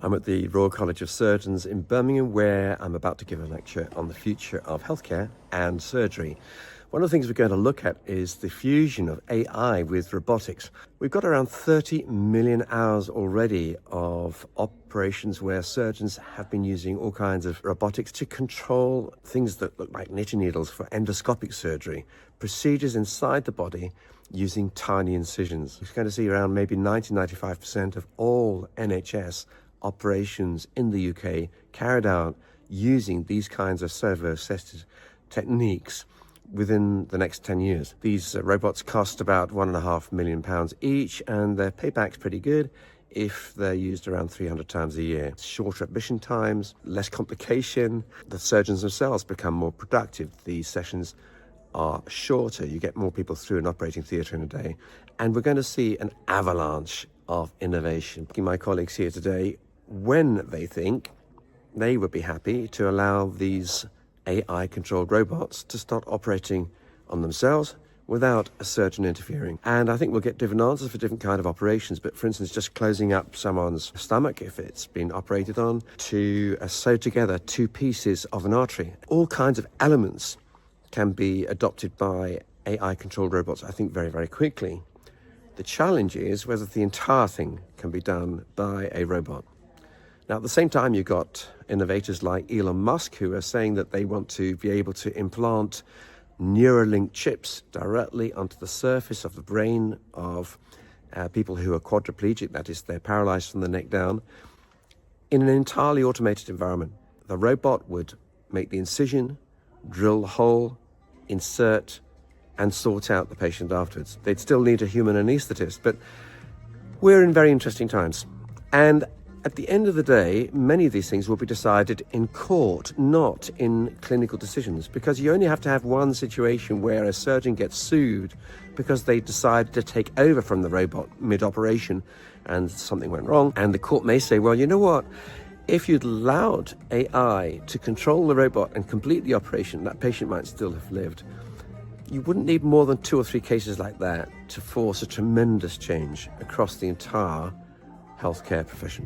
I'm at the Royal College of Surgeons in Birmingham, where I'm about to give a lecture on the future of healthcare and surgery. One of the things we're going to look at is the fusion of AI with robotics. We've got around 30 million hours already of operations where surgeons have been using all kinds of robotics to control things that look like knitting needles for endoscopic surgery, procedures inside the body using tiny incisions. We're going to see around maybe 90-95% of all NHS operations in the UK carried out using these kinds of servo-assisted techniques within the next 10 years. These robots cost about £1.5 million each, and their payback's pretty good if they're used around 300 times a year. Shorter admission times, less complication. The surgeons themselves become more productive. These sessions are shorter. You get more people through an operating theatre in a day. And we're going to see an avalanche of innovation. My colleagues here today, when they think they would be happy to allow these AI-controlled robots to start operating on themselves without a surgeon interfering. And I think we'll get different answers for different kind of operations. But for instance, just closing up someone's stomach, if it's been operated on, to sew together two pieces of an artery. All kinds of elements can be adopted by AI-controlled robots, I think, very, very quickly. The challenge is whether the entire thing can be done by a robot. Now, at the same time, you've got innovators like Elon Musk who are saying that they want to be able to implant Neuralink chips directly onto the surface of the brain of people who are quadriplegic, that is, they're paralyzed from the neck down, in an entirely automated environment. The robot would make the incision, drill the hole, insert, and sort out the patient afterwards. They'd still need a human anaesthetist, but we're in very interesting times. And at the end of the day, many of these things will be decided in court, not in clinical decisions, because you only have to have one situation where a surgeon gets sued because they decided to take over from the robot mid-operation and something went wrong. And the court may say, well, you know what? If you'd allowed AI to control the robot and complete the operation, that patient might still have lived. You wouldn't need more than 2 or 3 cases like that to force a tremendous change across the entire healthcare profession.